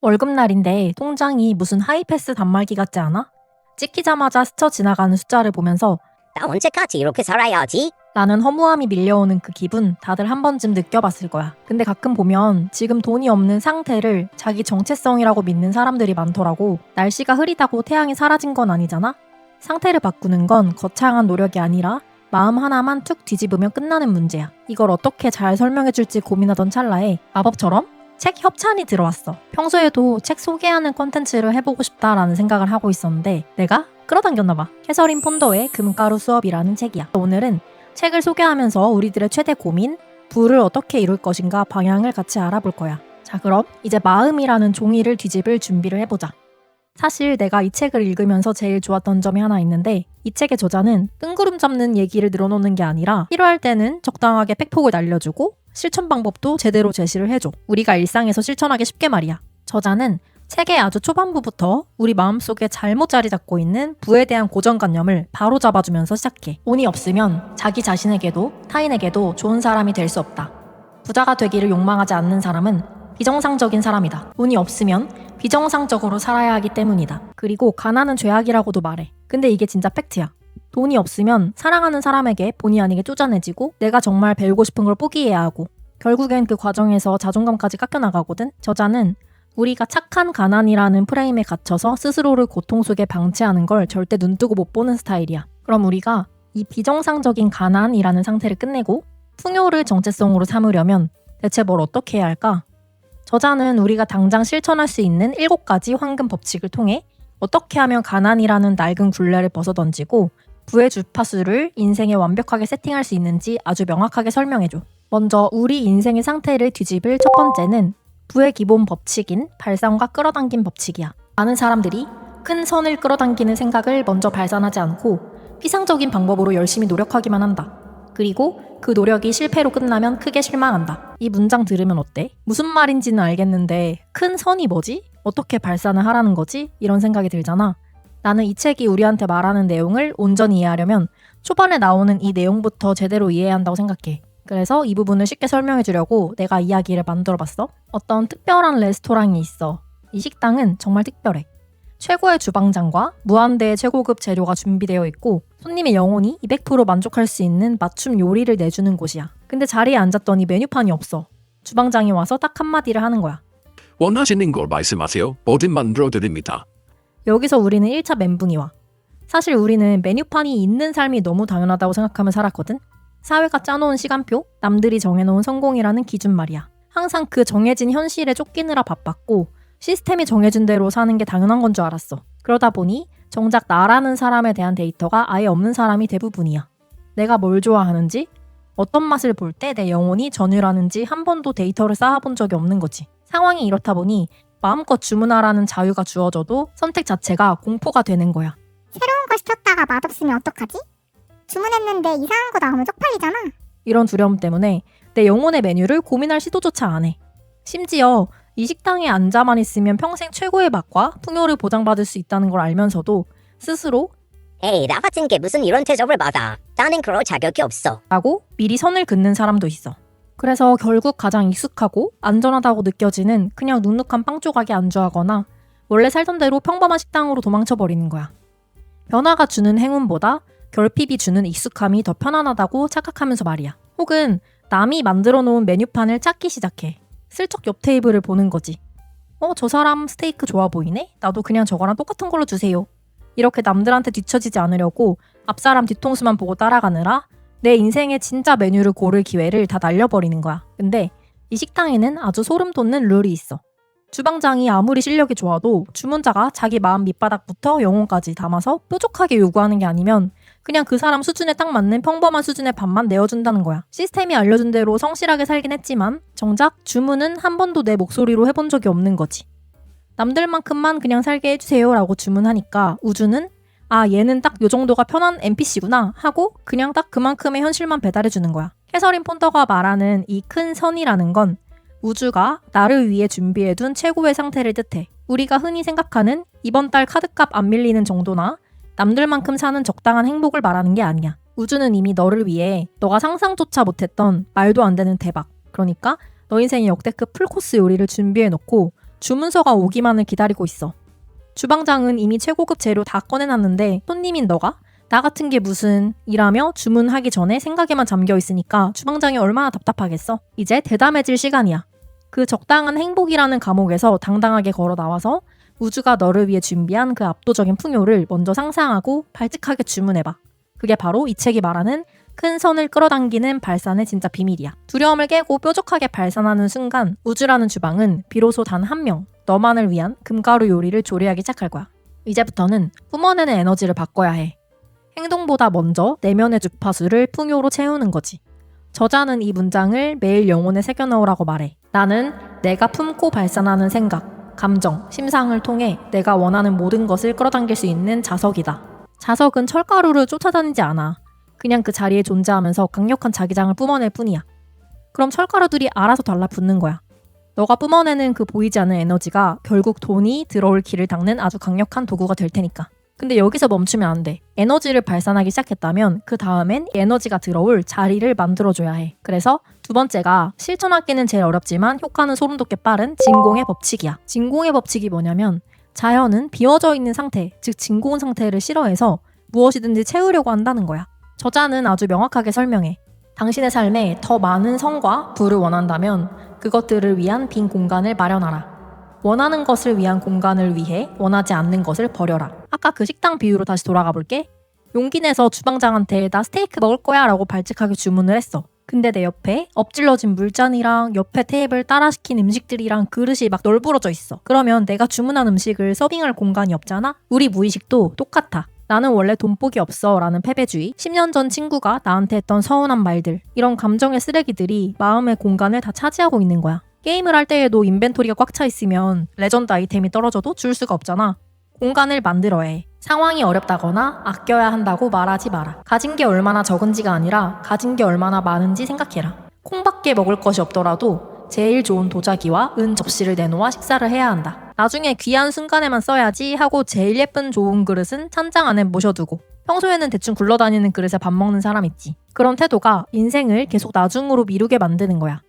월급날인데 통장이 무슨 하이패스 단말기 같지 않아? 찍히자마자 스쳐 지나가는 숫자를 보면서 나 언제까지 이렇게 살아야지? 라는 허무함이 밀려오는 그 기분 다들 한 번쯤 느껴봤을 거야. 근데 가끔 보면 지금 돈이 없는 상태를 자기 정체성이라고 믿는 사람들이 많더라고. 날씨가 흐리다고 태양이 사라진 건 아니잖아? 상태를 바꾸는 건 거창한 노력이 아니라 마음 하나만 툭 뒤집으면 끝나는 문제야. 이걸 어떻게 잘 설명해줄지 고민하던 찰나에 마법처럼 책 협찬이 들어왔어. 평소에도 책 소개하는 콘텐츠를 해보고 싶다라는 생각을 하고 있었는데 내가 끌어당겼나봐. 캐서린 폰더의 금가루 수업이라는 책이야. 오늘은 책을 소개하면서 우리들의 최대 고민, 부를 어떻게 이룰 것인가 방향을 같이 알아볼 거야. 자, 그럼 이제 마음이라는 종이를 뒤집을 준비를 해보자. 사실 내가 이 책을 읽으면서 제일 좋았던 점이 하나 있는데 이 책의 저자는 뜬구름 잡는 얘기를 늘어놓는 게 아니라 필요할 때는 적당하게 팩폭을 날려주고 실천 방법도 제대로 제시를 해줘. 우리가 일상에서 실천하기 쉽게 말이야. 저자는 책의 아주 초반부부터 우리 마음속에 잘못 자리 잡고 있는 부에 대한 고정관념을 바로 잡아주면서 시작해. 돈이 없으면 자기 자신에게도 타인에게도 좋은 사람이 될 수 없다. 부자가 되기를 욕망하지 않는 사람은 비정상적인 사람이다. 돈이 없으면 비정상적으로 살아야 하기 때문이다. 그리고 가난은 죄악이라고도 말해. 근데 이게 진짜 팩트야. 돈이 없으면 사랑하는 사람에게 본의 아니게 쪼잔해지고 내가 정말 배우고 싶은 걸 포기해야 하고 결국엔 그 과정에서 자존감까지 깎여나가거든. 저자는 우리가 착한 가난이라는 프레임에 갇혀서 스스로를 고통 속에 방치하는 걸 절대 눈뜨고 못 보는 스타일이야. 그럼 우리가 이 비정상적인 가난이라는 상태를 끝내고 풍요를 정체성으로 삼으려면 대체 뭘 어떻게 해야 할까? 저자는 우리가 당장 실천할 수 있는 7가지 황금 법칙을 통해 어떻게 하면 가난이라는 낡은 굴레를 벗어던지고 부의 주파수를 인생에 완벽하게 세팅할 수 있는지 아주 명확하게 설명해줘. 먼저 우리 인생의 상태를 뒤집을 첫 번째는 부의 기본 법칙인 발산과 끌어당김 법칙이야. 많은 사람들이 큰 선을 끌어당기는 생각을 먼저 발산하지 않고 피상적인 방법으로 열심히 노력하기만 한다. 그리고 그 노력이 실패로 끝나면 크게 실망한다. 이 문장 들으면 어때? 무슨 말인지는 알겠는데 큰 선이 뭐지? 어떻게 발산을 하라는 거지? 이런 생각이 들잖아. 나는 이 책이 우리한테 말하는 내용을 온전히 이해하려면 초반에 나오는 이 내용부터 제대로 이해해야 한다고 생각해. 그래서 이 부분을 쉽게 설명해 주려고 내가 이야기를 만들어봤어. 어떤 특별한 레스토랑이 있어. 이 식당은 정말 특별해. 최고의 주방장과 무한대의 최고급 재료가 준비되어 있고 손님의 영혼이 200% 만족할 수 있는 맞춤 요리를 내주는 곳이야. 근데 자리에 앉았더니 메뉴판이 없어. 주방장이 와서 딱 한마디를 하는 거야. 원하시는 걸 말씀하세요. 뭐든 만들어드립니다. 여기서 우리는 1차 멘붕이 와. 사실 우리는 메뉴판이 있는 삶이 너무 당연하다고 생각하며 살았거든. 사회가 짜놓은 시간표, 남들이 정해놓은 성공이라는 기준 말이야. 항상 그 정해진 현실에 쫓기느라 바빴고 시스템이 정해준 대로 사는 게 당연한 건 줄 알았어. 그러다 보니 정작 나라는 사람에 대한 데이터가 아예 없는 사람이 대부분이야. 내가 뭘 좋아하는지, 어떤 맛을 볼 때 내 영혼이 전율하는지 한 번도 데이터를 쌓아본 적이 없는 거지. 상황이 이렇다 보니 마음껏 주문하라는 자유가 주어져도 선택 자체가 공포가 되는 거야. 새로운 거 시켰다가 맛없으면 어떡하지? 주문했는데 이상한 거 나오면 쪽팔리잖아. 이런 두려움 때문에 내 영혼의 메뉴를 고민할 시도조차 안 해. 심지어 이 식당에 앉아만 있으면 평생 최고의 맛과 풍요를 보장받을 수 있다는 걸 알면서도 스스로 에이, 나 같은 게 무슨 이런 대접을 받아. 나는 그럴 자격이 없어. 라고 미리 선을 긋는 사람도 있어. 그래서 결국 가장 익숙하고 안전하다고 느껴지는 그냥 눅눅한 빵 조각에 안주하거나 원래 살던 대로 평범한 식당으로 도망쳐버리는 거야. 변화가 주는 행운보다 결핍이 주는 익숙함이 더 편안하다고 착각하면서 말이야. 혹은 남이 만들어 놓은 메뉴판을 찾기 시작해. 슬쩍 옆 테이블을 보는 거지. 저 사람 스테이크 좋아 보이네? 나도 그냥 저거랑 똑같은 걸로 주세요. 이렇게 남들한테 뒤처지지 않으려고 앞사람 뒤통수만 보고 따라가느라 내 인생의 진짜 메뉴를 고를 기회를 다 날려버리는 거야. 근데 이 식당에는 아주 소름 돋는 룰이 있어. 주방장이 아무리 실력이 좋아도 주문자가 자기 마음 밑바닥부터 영혼까지 담아서 뾰족하게 요구하는 게 아니면 그냥 그 사람 수준에 딱 맞는 평범한 수준의 밥만 내어준다는 거야. 시스템이 알려준 대로 성실하게 살긴 했지만 정작 주문은 한 번도 내 목소리로 해본 적이 없는 거지. 남들만큼만 그냥 살게 해주세요 라고 주문하니까 우주는 얘는 딱 요 정도가 편한 NPC구나 하고 그냥 딱 그만큼의 현실만 배달해주는 거야. 캐서린 폰더가 말하는 이 큰 선이라는 건 우주가 나를 위해 준비해둔 최고의 상태를 뜻해. 우리가 흔히 생각하는 이번 달 카드값 안 밀리는 정도나 남들만큼 사는 적당한 행복을 말하는 게 아니야. 우주는 이미 너를 위해 너가 상상조차 못했던 말도 안 되는 대박, 그러니까 너 인생의 역대급 풀코스 요리를 준비해놓고 주문서가 오기만을 기다리고 있어. 주방장은 이미 최고급 재료 다 꺼내놨는데 손님인 너가 나 같은 게 무슨 이라며 주문하기 전에 생각에만 잠겨 있으니까 주방장이 얼마나 답답하겠어. 이제 대담해질 시간이야. 그 적당한 행복이라는 감옥에서 당당하게 걸어 나와서 우주가 너를 위해 준비한 그 압도적인 풍요를 먼저 상상하고 발칙하게 주문해봐. 그게 바로 이 책이 말하는 큰 선을 끌어당기는 발산의 진짜 비밀이야. 두려움을 깨고 뾰족하게 발산하는 순간 우주라는 주방은 비로소 단 한 명, 너만을 위한 금가루 요리를 조리하기 시작할 거야. 이제부터는 뿜어내는 에너지를 바꿔야 해. 행동보다 먼저 내면의 주파수를 풍요로 채우는 거지. 저자는 이 문장을 매일 영혼에 새겨넣으라고 말해. 나는 내가 품고 발산하는 생각, 감정, 심상을 통해 내가 원하는 모든 것을 끌어당길 수 있는 자석이다. 자석은 철가루를 쫓아다니지 않아. 그냥 그 자리에 존재하면서 강력한 자기장을 뿜어낼 뿐이야. 그럼 철가루들이 알아서 달라붙는 거야. 너가 뿜어내는 그 보이지 않는 에너지가 결국 돈이 들어올 길을 닦는 아주 강력한 도구가 될 테니까. 근데 여기서 멈추면 안 돼. 에너지를 발산하기 시작했다면 그 다음엔 에너지가 들어올 자리를 만들어줘야 해. 그래서 두 번째가 실천하기는 제일 어렵지만 효과는 소름 돋게 빠른 진공의 법칙이야. 진공의 법칙이 뭐냐면 자연은 비워져 있는 상태, 즉 진공 상태를 싫어해서 무엇이든지 채우려고 한다는 거야. 저자는 아주 명확하게 설명해. 당신의 삶에 더 많은 성과 부를 원한다면 그것들을 위한 빈 공간을 마련하라. 원하는 것을 위한 공간을 위해 원하지 않는 것을 버려라. 아까 그 식당 비유로 다시 돌아가 볼게. 용기 내서 주방장한테 나 스테이크 먹을 거야 라고 발칙하게 주문을 했어. 근데 내 옆에 엎질러진 물잔이랑 옆에 테이블 따라 시킨 음식들이랑 그릇이 막 널브러져 있어. 그러면 내가 주문한 음식을 서빙할 공간이 없잖아? 우리 무의식도 똑같아. 나는 원래 돈복이 없어 라는 패배주의, 10년 전 친구가 나한테 했던 서운한 말들, 이런 감정의 쓰레기들이 마음의 공간을 다 차지하고 있는 거야. 게임을 할 때에도 인벤토리가 꽉 차 있으면 레전드 아이템이 떨어져도 줄 수가 없잖아. 공간을 만들어야 해. 상황이 어렵다거나 아껴야 한다고 말하지 마라. 가진 게 얼마나 적은지가 아니라 가진 게 얼마나 많은지 생각해라. 콩밖에 먹을 것이 없더라도 제일 좋은 도자기와 은 접시를 내놓아 식사를 해야 한다. 나중에 귀한 순간에만 써야지 하고 제일 예쁜 좋은 그릇은 찬장 안에 모셔두고 평소에는 대충 굴러다니는 그릇에 밥 먹는 사람 있지. 그런 태도가 인생을 계속 나중으로 미루게 만드는 거야.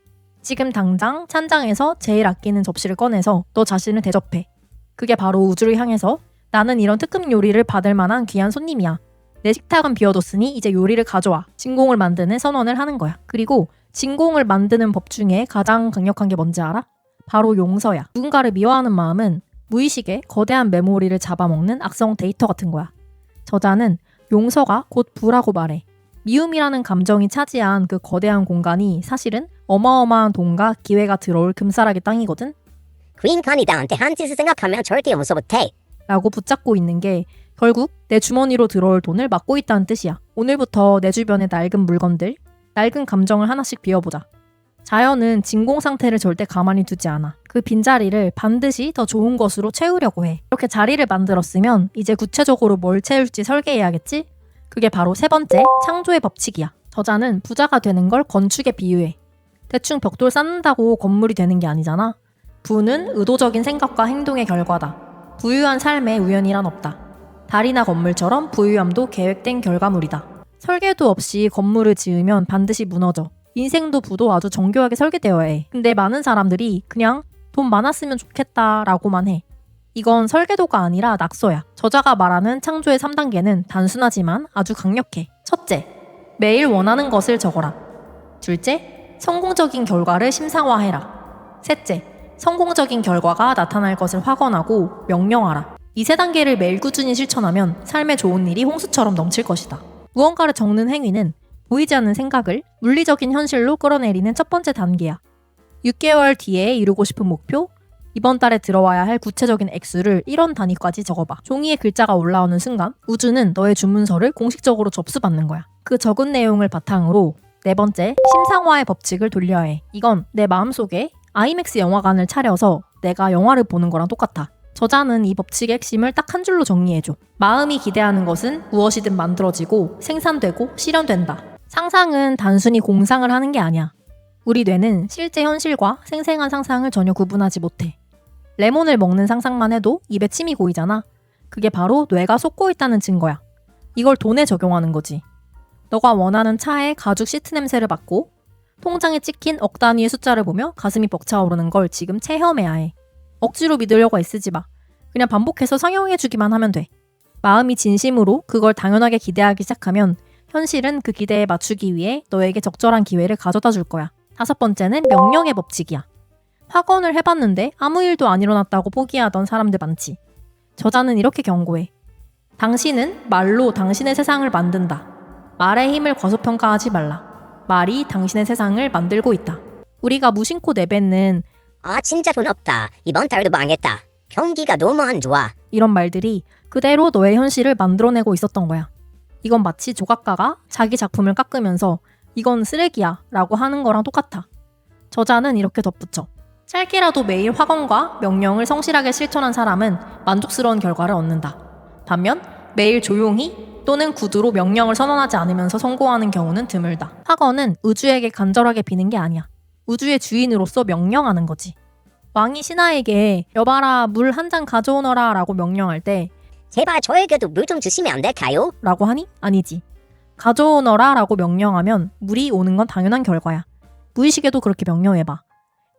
지금 당장 찬장에서 제일 아끼는 접시를 꺼내서 너 자신을 대접해. 그게 바로 우주를 향해서 나는 이런 특급 요리를 받을 만한 귀한 손님이야. 내 식탁은 비워뒀으니 이제 요리를 가져와. 진공을 만드는 선언을 하는 거야. 그리고 진공을 만드는 법 중에 가장 강력한 게 뭔지 알아? 바로 용서야. 누군가를 미워하는 마음은 무의식에 거대한 메모리를 잡아먹는 악성 데이터 같은 거야. 저자는 용서가 곧 부라고 말해. 미움이라는 감정이 차지한 그 거대한 공간이 사실은 어마어마한 돈과 기회가 들어올 금싸라기 땅이거든? 퀸카니다한테 한 짓을 생각하면 절대 용서 못해. 라고 붙잡고 있는 게 결국 내 주머니로 들어올 돈을 막고 있다는 뜻이야. 오늘부터 내 주변의 낡은 물건들, 낡은 감정을 하나씩 비워보자. 자연은 진공 상태를 절대 가만히 두지 않아. 그 빈자리를 반드시 더 좋은 것으로 채우려고 해. 이렇게 자리를 만들었으면 이제 구체적으로 뭘 채울지 설계해야겠지? 그게 바로 세 번째, 창조의 법칙이야. 저자는 부자가 되는 걸 건축에 비유해. 대충 벽돌 쌓는다고 건물이 되는 게 아니잖아. 부는 의도적인 생각과 행동의 결과다. 부유한 삶에 우연이란 없다. 달이나 건물처럼 부유함도 계획된 결과물이다. 설계도 없이 건물을 지으면 반드시 무너져. 인생도 부도 아주 정교하게 설계되어야 해. 근데 많은 사람들이 그냥 돈 많았으면 좋겠다라고만 해. 이건 설계도가 아니라 낙서야. 저자가 말하는 창조의 3단계는 단순하지만 아주 강력해. 첫째, 매일 원하는 것을 적어라. 둘째, 성공적인 결과를 심상화해라. 셋째, 성공적인 결과가 나타날 것을 확언하고 명령하라. 이 세 단계를 매일 꾸준히 실천하면 삶에 좋은 일이 홍수처럼 넘칠 것이다. 무언가를 적는 행위는 보이지 않는 생각을 물리적인 현실로 끌어내리는 첫 번째 단계야. 6개월 뒤에 이루고 싶은 목표, 이번 달에 들어와야 할 구체적인 액수를 1원 단위까지 적어봐. 종이에 글자가 올라오는 순간 우주는 너의 주문서를 공식적으로 접수받는 거야. 그 적은 내용을 바탕으로 네 번째, 심상화의 법칙을 돌려야 해. 이건 내 마음속에 아이맥스 영화관을 차려서 내가 영화를 보는 거랑 똑같아. 저자는 이 법칙의 핵심을 딱 한 줄로 정리해줘. 마음이 기대하는 것은 무엇이든 만들어지고 생산되고 실현된다. 상상은 단순히 공상을 하는 게 아니야. 우리 뇌는 실제 현실과 생생한 상상을 전혀 구분하지 못해. 레몬을 먹는 상상만 해도 입에 침이 고이잖아. 그게 바로 뇌가 속고 있다는 증거야. 이걸 돈에 적용하는 거지. 너가 원하는 차의 가죽 시트 냄새를 맡고 통장에 찍힌 억 단위의 숫자를 보며 가슴이 벅차오르는 걸 지금 체험해야 해. 억지로 믿으려고 애쓰지 마. 그냥 반복해서 상용해주기만 하면 돼. 마음이 진심으로 그걸 당연하게 기대하기 시작하면 현실은 그 기대에 맞추기 위해 너에게 적절한 기회를 가져다 줄 거야. 5번째는 명령의 법칙이야. 확언을 해봤는데 아무 일도 안 일어났다고 포기하던 사람들 많지. 저자는 이렇게 경고해. 당신은 말로 당신의 세상을 만든다. 말의 힘을 과소평가하지 말라. 말이 당신의 세상을 만들고 있다. 우리가 무심코 내뱉는 아 진짜 돈 없다. 이번 달도 망했다. 경기가 너무 안 좋아. 이런 말들이 그대로 너의 현실을 만들어내고 있었던 거야. 이건 마치 조각가가 자기 작품을 깎으면서 이건 쓰레기야 라고 하는 거랑 똑같아. 저자는 이렇게 덧붙여. 짧게라도 매일 확언과 명령을 성실하게 실천한 사람은 만족스러운 결과를 얻는다. 반면 매일 조용히 또는 구두로 명령을 선언하지 않으면서 성공하는 경우는 드물다. 확언은 우주에게 간절하게 비는 게 아니야. 우주의 주인으로서 명령하는 거지. 왕이 신하에게 여봐라 물 한 잔 가져오너라 라고 명령할 때 제발 저에게도 물 좀 주시면 안 될까요? 라고 하니? 아니지. 가져오너라 라고 명령하면 물이 오는 건 당연한 결과야. 무의식에도 그렇게 명령해봐.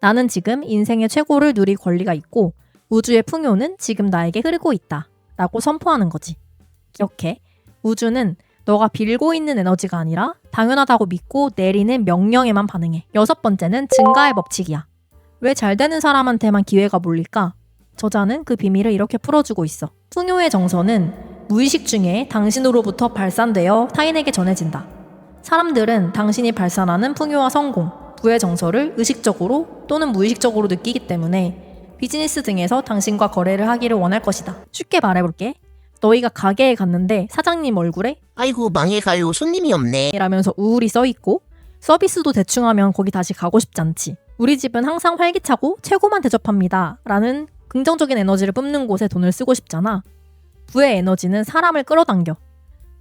나는 지금 인생의 최고를 누릴 권리가 있고 우주의 풍요는 지금 나에게 흐르고 있다 라고 선포하는 거지. 기억해. 우주는 너가 빌고 있는 에너지가 아니라 당연하다고 믿고 내리는 명령에만 반응해. 6번째는 증가의 법칙이야. 왜 잘 되는 사람한테만 기회가 몰릴까? 저자는 그 비밀을 이렇게 풀어주고 있어. 풍요의 정서는 무의식 중에 당신으로부터 발산되어 타인에게 전해진다. 사람들은 당신이 발산하는 풍요와 성공, 부의 정서를 의식적으로 또는 무의식적으로 느끼기 때문에 비즈니스 등에서 당신과 거래를 하기를 원할 것이다. 쉽게 말해볼게. 너희가 가게에 갔는데 사장님 얼굴에 아이고 망해가요. 손님이 없네. 라면서 우울이 써있고 서비스도 대충 하면 거기 다시 가고 싶지 않지. 우리 집은 항상 활기차고 최고만 대접합니다 라는 긍정적인 에너지를 뿜는 곳에 돈을 쓰고 싶잖아. 부의 에너지는 사람을 끌어당겨.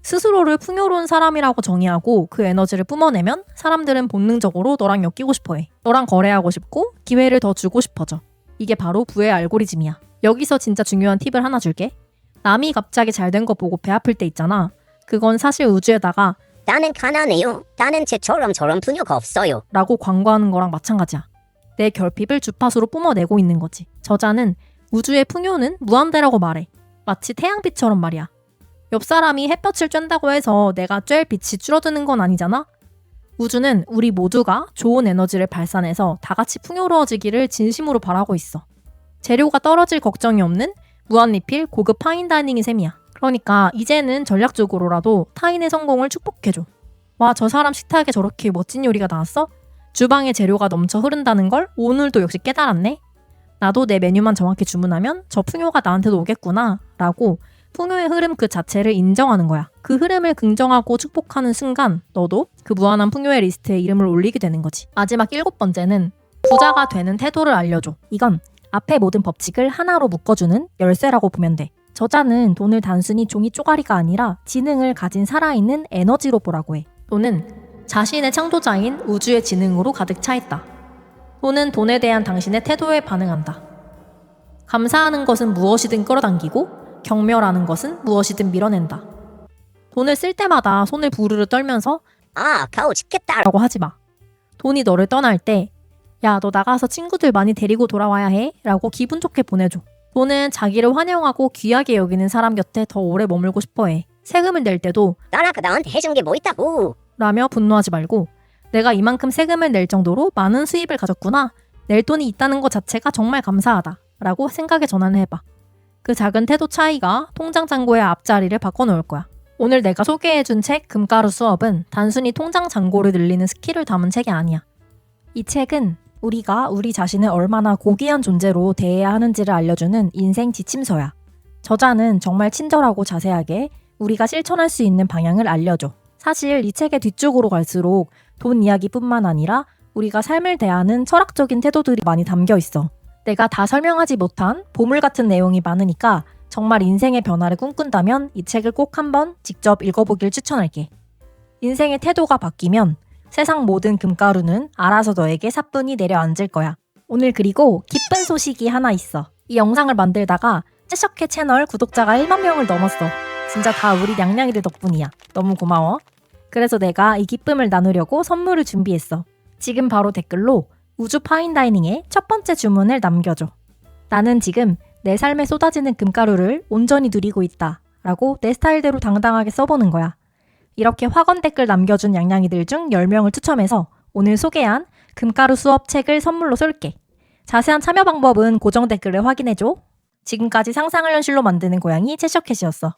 스스로를 풍요로운 사람이라고 정의하고 그 에너지를 뿜어내면 사람들은 본능적으로 너랑 엮이고 싶어해. 너랑 거래하고 싶고 기회를 더 주고 싶어져. 이게 바로 부의 알고리즘이야. 여기서 진짜 중요한 팁을 하나 줄게. 남이 갑자기 잘 된 거 보고 배 아플 때 있잖아. 그건 사실 우주에다가 나는 가난해요. 나는 쟤처럼 저런 풍요가 없어요. 라고 광고하는 거랑 마찬가지야. 내 결핍을 주파수로 뿜어내고 있는 거지. 저자는 우주의 풍요는 무한대라고 말해. 마치 태양빛처럼 말이야. 옆 사람이 햇볕을 쬐다고 해서 내가 쬐 빛이 줄어드는 건 아니잖아? 우주는 우리 모두가 좋은 에너지를 발산해서 다 같이 풍요로워지기를 진심으로 바라고 있어. 재료가 떨어질 걱정이 없는 무한리필 고급 파인다이닝인 셈이야. 그러니까 이제는 전략적으로라도 타인의 성공을 축복해줘. 와, 저 사람 식탁에 저렇게 멋진 요리가 나왔어? 주방에 재료가 넘쳐 흐른다는 걸 오늘도 역시 깨달았네. 나도 내 메뉴만 정확히 주문하면 저 풍요가 나한테도 오겠구나 라고 풍요의 흐름 그 자체를 인정하는 거야. 그 흐름을 긍정하고 축복하는 순간 너도 그 무한한 풍요의 리스트에 이름을 올리게 되는 거지. 마지막 7번째는 부자가 되는 태도를 알려줘. 이건 앞의 모든 법칙을 하나로 묶어주는 열쇠라고 보면 돼. 저자는 돈을 단순히 종이 쪼가리가 아니라 지능을 가진 살아있는 에너지로 보라고 해. 돈은 자신의 창조자인 우주의 지능으로 가득 차 있다. 돈은 돈에 대한 당신의 태도에 반응한다. 감사하는 것은 무엇이든 끌어당기고 경멸하는 것은 무엇이든 밀어낸다. 돈을 쓸 때마다 손을 부르르 떨면서 아 아까워 죽겠다. 라고 하지 마. 돈이 너를 떠날 때 야, 너 나가서 친구들 많이 데리고 돌아와야 해 라고 기분 좋게 보내줘. 돈은 자기를 환영하고 귀하게 여기는 사람 곁에 더 오래 머물고 싶어해. 세금을 낼 때도 나라가 나한테 해준 게 뭐 있다고. 라며 분노하지 말고 내가 이만큼 세금을 낼 정도로 많은 수입을 가졌구나. 낼 돈이 있다는 것 자체가 정말 감사하다 라고 생각에 전환을 해봐. 그 작은 태도 차이가 통장 잔고의 앞자리를 바꿔놓을 거야. 오늘 내가 소개해준 책 금가루 수업은 단순히 통장 잔고를 늘리는 스킬을 담은 책이 아니야. 이 책은 우리가 우리 자신을 얼마나 고귀한 존재로 대해야 하는지를 알려주는 인생 지침서야. 저자는 정말 친절하고 자세하게 우리가 실천할 수 있는 방향을 알려줘. 사실 이 책의 뒤쪽으로 갈수록 돈 이야기뿐만 아니라 우리가 삶을 대하는 철학적인 태도들이 많이 담겨 있어. 내가 다 설명하지 못한 보물 같은 내용이 많으니까 정말 인생의 변화를 꿈꾼다면 이 책을 꼭 한번 직접 읽어보길 추천할게. 인생의 태도가 바뀌면 세상 모든 금가루는 알아서 너에게 사뿐히 내려앉을 거야. 오늘 그리고 기쁜 소식이 하나 있어. 이 영상을 만들다가 찌석해 채널 구독자가 1만 명을 넘었어. 진짜 다 우리 냥냥이들 덕분이야. 너무 고마워. 그래서 내가 이 기쁨을 나누려고 선물을 준비했어. 지금 바로 댓글로 우주 파인다이닝의 첫 번째 주문을 남겨줘. 나는 지금 내 삶에 쏟아지는 금가루를 온전히 누리고 있다 라고 내 스타일대로 당당하게 써보는 거야. 이렇게 확언 댓글 남겨준 양양이들 중 10명을 추첨해서 오늘 소개한 금가루 수업 책을 선물로 쏠게. 자세한 참여 방법은 고정 댓글을 확인해줘. 지금까지 상상을 현실로 만드는 고양이 채셔캣이었어.